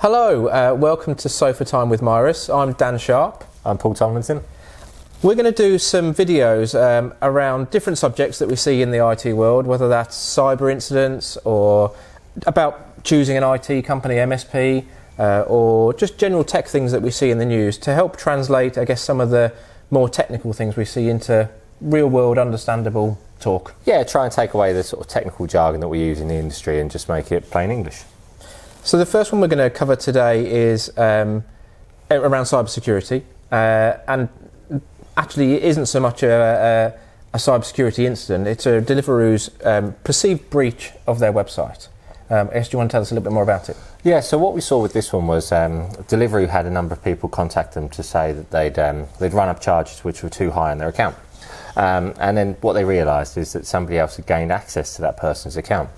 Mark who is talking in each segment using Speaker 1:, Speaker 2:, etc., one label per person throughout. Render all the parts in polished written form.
Speaker 1: Hello, welcome to Sofa Time with Mirus. I'm Dan Sharp.
Speaker 2: I'm Paul Tomlinson.
Speaker 1: We're going to do some videos around different subjects that we see in the IT world, whether that's cyber incidents or about choosing an IT company, MSP, or just general tech things that we see in the news to help translate, I guess, some of the more technical things we see into real-world, understandable talk.
Speaker 2: Yeah, try and take away the sort of technical jargon that we use in the industry and just make it plain English.
Speaker 1: So the first one we're going to cover today is around cybersecurity, and actually it isn't so much a cybersecurity incident, it's a Deliveroo's perceived breach of their website. Ash, do you want to tell us a little bit more about it?
Speaker 2: Yeah, so what we saw with this one was Deliveroo had a number of people contact them to say that they'd run up charges which were too high on their account. And then what they realised is that somebody else had gained access to that person's account.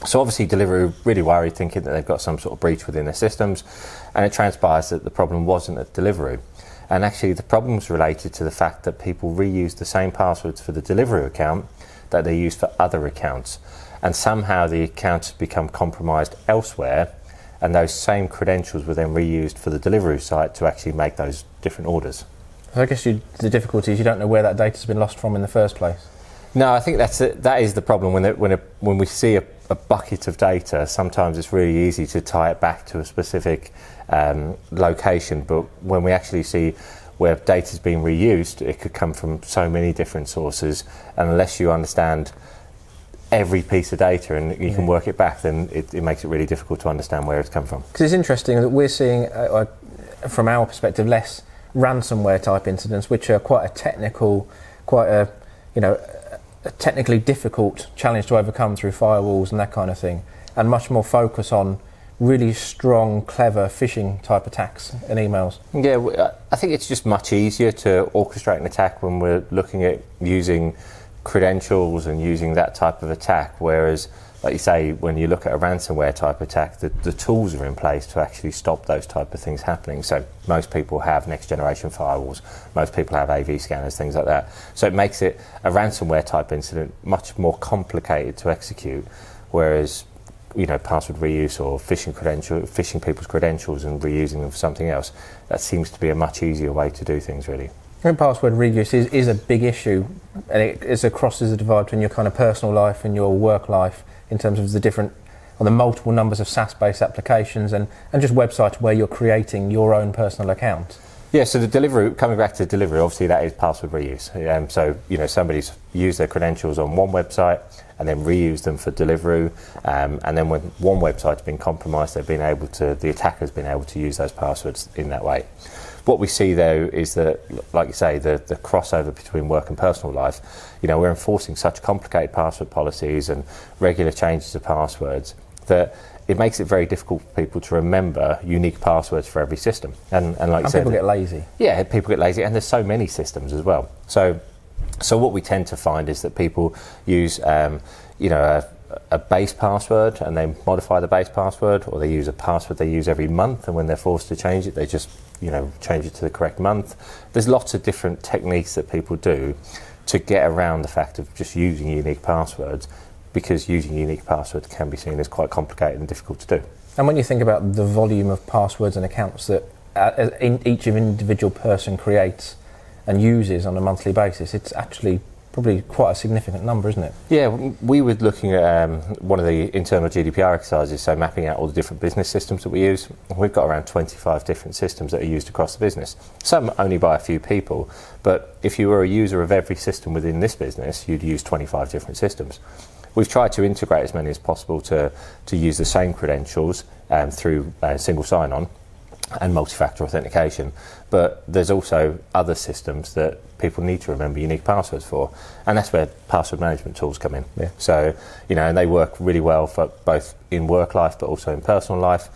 Speaker 2: So obviously Deliveroo really worried, thinking that they've got some sort of breach within their systems, and it transpires that the problem wasn't at Deliveroo. And actually the problem was related to the fact that people reused the same passwords for the Deliveroo account that they used for other accounts. And somehow the accounts had become compromised elsewhere, and those same credentials were then reused for the Deliveroo site to actually make those different orders.
Speaker 1: I guess the difficulty is you don't know where that data's been lost from in the first place.
Speaker 2: No, I think that is the problem. When we see a bucket of data, sometimes it's really easy to tie it back to a specific location, but when we actually see where data is being reused, it could come from so many different sources, and unless you understand every piece of data and you can work it back, then it makes it really difficult to understand where it's come from.
Speaker 1: Because it's interesting that we're seeing, from our perspective, less ransomware type incidents, which are quite a technical, a technically difficult challenge to overcome through firewalls and that kind of thing, and much more focus on really strong, clever phishing type attacks and emails.
Speaker 2: Yeah, I think it's just much easier to orchestrate an attack when we're looking at using credentials and using that type of attack, whereas, like you say, when you look at a ransomware type attack, the tools are in place to actually stop those type of things happening. So most people have next generation firewalls, most people have AV scanners, things like that. So it makes it a ransomware type incident much more complicated to execute, whereas password reuse or phishing people's credentials and reusing them for something else, that seems to be a much easier way to do things, really.
Speaker 1: And password reuse is a big issue, and it crosses the divide between your kind of personal life and your work life in terms of the multiple numbers of SaaS-based applications and just websites where you're creating your own personal account. Yeah,
Speaker 2: so coming back to Deliveroo, obviously that is password reuse. So somebody's used their credentials on one website and then reused them for Deliveroo, and then when one website's been compromised, the attacker's been able to use those passwords in that way. What we see though is that, like you say, the crossover between work and personal life, we're enforcing such complicated password policies and regular changes of passwords that it makes it very difficult for people to remember unique passwords for every system. And like you said,
Speaker 1: people get lazy.
Speaker 2: Yeah, people get lazy, and there's so many systems as well. So what we tend to find is that people use a base password and they modify the base password, or they use a password they use every month, and when they're forced to change it, they just change it to the correct month. There's lots of different techniques that people do to get around the fact of just using unique passwords, because using unique passwords can be seen as quite complicated and difficult to do.
Speaker 1: And when you think about the volume of passwords and accounts that each individual person creates and uses on a monthly basis, it's actually probably quite a significant number, isn't it?
Speaker 2: Yeah, we were looking at one of the internal GDPR exercises, so mapping out all the different business systems that we use. We've got around 25 different systems that are used across the business, some only by a few people, but if you were a user of every system within this business, you'd use 25 different systems. We've tried to integrate as many as possible to use the same credentials through single sign-on and multi-factor authentication, but there's also other systems that people need to remember unique passwords for, and that's where password management tools come in.
Speaker 1: Yeah.
Speaker 2: So and they work really well for both in work life but also in personal life.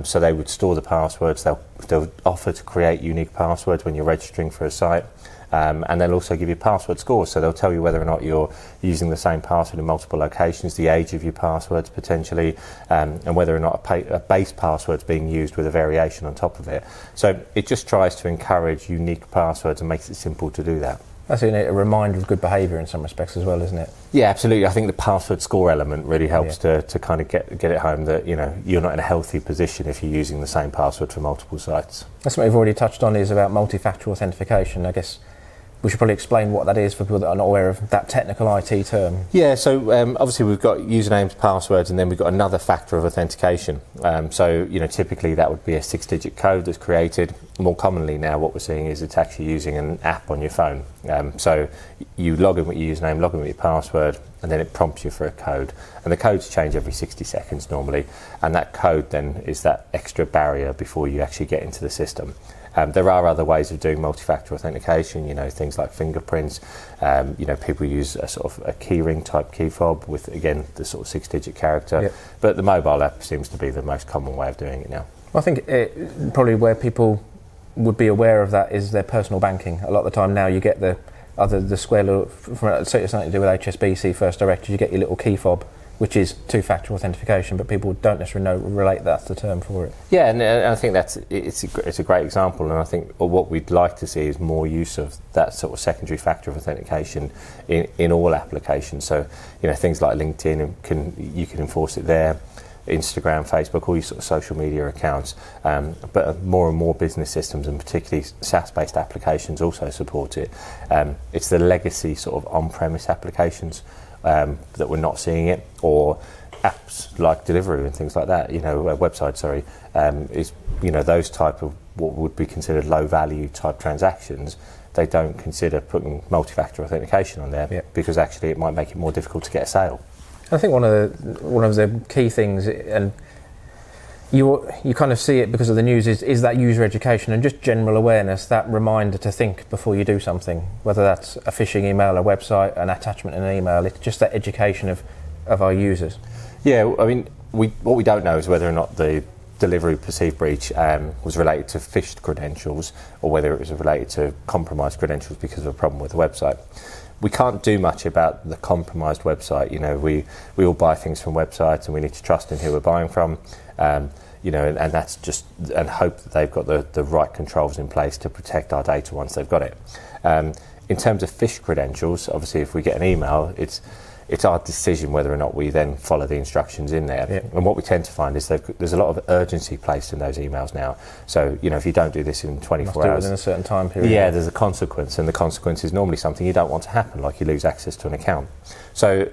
Speaker 2: So they would store the passwords, they'll offer to create unique passwords when you're registering for a site, and they'll also give you password scores, so they'll tell you whether or not you're using the same password in multiple locations, the age of your passwords potentially, and whether or not a base password's being used with a variation on top of it. So it just tries to encourage unique passwords and makes it simple to do that.
Speaker 1: That's a reminder of good behaviour in some respects as well, isn't it?
Speaker 2: Yeah, absolutely. I think the password score element really helps to kind of get it home that, you know, you're not in a healthy position if you're using the same password for multiple sites.
Speaker 1: That's what we've already touched on, is about multifactor authentication. I guess we should probably explain what that is for people that are not aware of that technical IT term.
Speaker 2: Yeah, so obviously we've got usernames, passwords, and then we've got another factor of authentication. So, you know, typically that would be a 6-digit code that's created. More commonly now what we're seeing is it's actually using an app on your phone. So you log in with your username, log in with your password, and then it prompts you for a code. And the codes change every 60 seconds normally, and that code then is that extra barrier before you actually get into the system. There are other ways of doing multi-factor authentication, you know, things like fingerprints. You know, people use a sort of a keyring type key fob with, again, the sort of 6-digit character. Yep. But the mobile app seems to be the most common way of doing it now.
Speaker 1: I think probably where people would be aware of that is their personal banking. A lot of the time now you get the square little, from something to do with HSBC First Direct, you get your little key fob, which is two-factor authentication, but people don't necessarily relate that's the term for it.
Speaker 2: Yeah, and I think it's a great example, and I think what we'd like to see is more use of that sort of secondary factor of authentication in all applications. So, you know, things like LinkedIn, you can enforce it there, Instagram, Facebook, all your sort of social media accounts, but more and more business systems, and particularly SaaS-based applications, also support it. It's the legacy sort of on-premise applications that we're not seeing it, or apps like Deliveroo and things like that, you know, websites, is, you know, those type of what would be considered low value type transactions. They don't consider putting multi-factor authentication on there because actually it might make it more difficult to get a sale.
Speaker 1: I think one of the key things, and you kind of see it because of the news, is that user education and just general awareness, that reminder to think before you do something, whether that's a phishing email, a website, an attachment in an email. It's just that education of our users. Yeah,
Speaker 2: I mean, what we don't know is whether or not the Deliveroo perceived breach was related to phished credentials or whether it was related to compromised credentials because of a problem with the website. We can't do much about the compromised website. You know, we all buy things from websites, and we need to trust in who we're buying from. You know, and that's just, and hope that they've got the right controls in place to protect our data once they've got it. In terms of phished credentials, obviously, if we get an email, it's our decision whether or not we then follow the instructions in there. Yep. And what we tend to find is there's a lot of urgency placed in those emails now. So, you know, if you don't do this in 24 hours...
Speaker 1: within a certain time period.
Speaker 2: Yeah, there's a consequence, and the consequence is normally something you don't want to happen, like you lose access to an account. So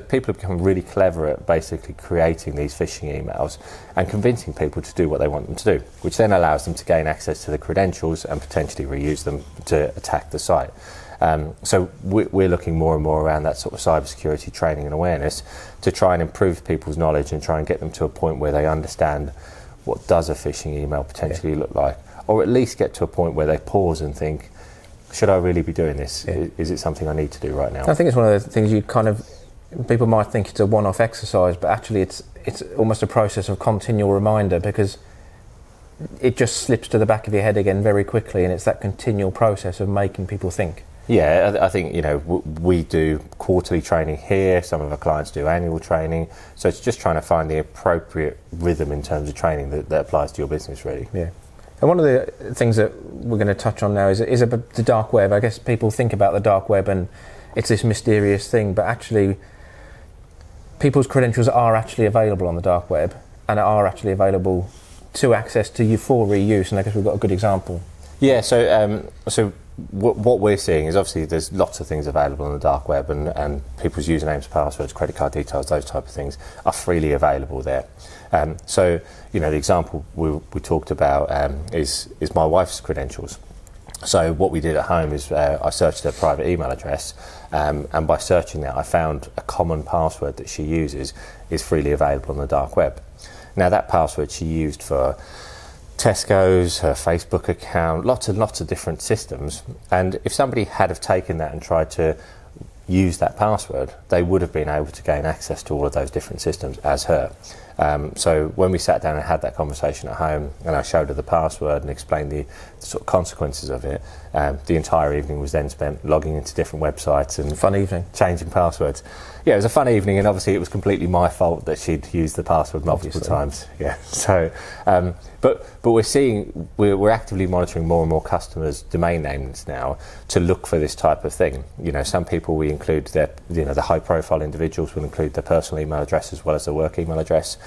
Speaker 2: people have become really clever at basically creating these phishing emails and convincing people to do what they want them to do, which then allows them to gain access to the credentials and potentially reuse them to attack the site. So we're looking more and more around that sort of cybersecurity training and awareness to try and improve people's knowledge and try and get them to a point where they understand what does a phishing email potentially look like, or at least get to a point where they pause and think, should I really be doing this? Yeah. Is it something I need to do right now?
Speaker 1: I think it's one of the things people might think it's a one-off exercise, but actually it's almost a process of continual reminder, because it just slips to the back of your head again very quickly, and it's that continual process of making people think.
Speaker 2: Yeah, I think, you know, we do quarterly training here, some of our clients do annual training, so it's just trying to find the appropriate rhythm in terms of training that applies to your business, really.
Speaker 1: Yeah. And one of the things that we're going to touch on now is about the dark web. I guess people think about the dark web and it's this mysterious thing, but actually people's credentials are actually available on the dark web and are actually available to access to you for reuse, and I guess we've got a good example.
Speaker 2: Yeah, so what we're seeing is obviously there's lots of things available on the dark web, and people's usernames, passwords, credit card details, those type of things are freely available there. So, you know, the example we talked about is my wife's credentials. So what we did at home is I searched her private email address, and by searching that I found a common password that she uses is freely available on the dark web. Now that password she used for Tesco's, her Facebook account, lots of different systems, and if somebody had have taken that and tried to use that password, they would have been able to gain access to all of those different systems as her. So when we sat down and had that conversation at home, and I showed her the password and explained the sort of consequences of it, the entire evening was then spent logging into different websites and
Speaker 1: fun evening,
Speaker 2: changing passwords. Yeah, it was a fun evening, and obviously it was completely my fault that she'd used the password multiple times. Yeah, so but we're actively monitoring more and more customers' domain names now to look for this type of thing. You know, some people we include their, you know, the high-profile individuals will include their personal email address as well as their work email address.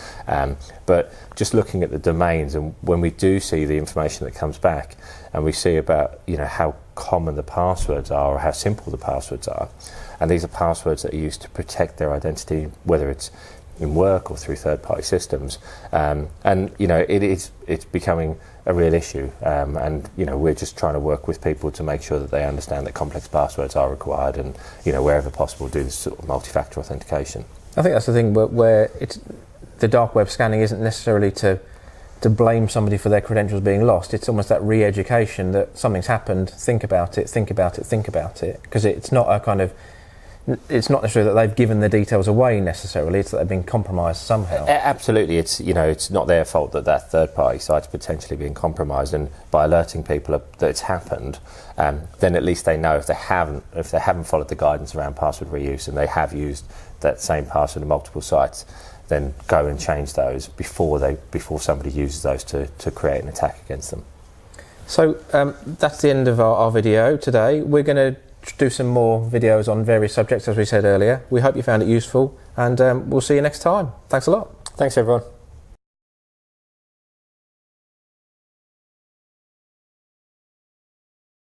Speaker 2: But just looking at the domains, and when we do see the information that comes back, and we see about, you know, how common the passwords are or how simple the passwords are, and these are passwords that are used to protect their identity, whether it's in work or through third-party systems, and you know, it's becoming a real issue, and you know, we're just trying to work with people to make sure that they understand that complex passwords are required, and you know, wherever possible, do this sort of multi-factor authentication.
Speaker 1: I think that's the thing where it's the dark web scanning isn't necessarily to blame somebody for their credentials being lost. It's almost that re-education that something's happened. Think about it, because it's not a kind of. It's not necessarily that they've given the details away necessarily, it's that they've been compromised somehow.
Speaker 2: Absolutely, it's, you know, it's not their fault that third-party site's potentially being compromised, and by alerting people that it's happened, then at least they know if they haven't followed the guidance around password reuse and they have used that same password on multiple sites, then go and change those before somebody uses those to create an attack against them.
Speaker 1: So that's the end of our video today. We're going to do some more videos on various subjects, as we said earlier. We hope you found it useful, and we'll see you next time. Thanks a lot.
Speaker 2: Thanks, everyone.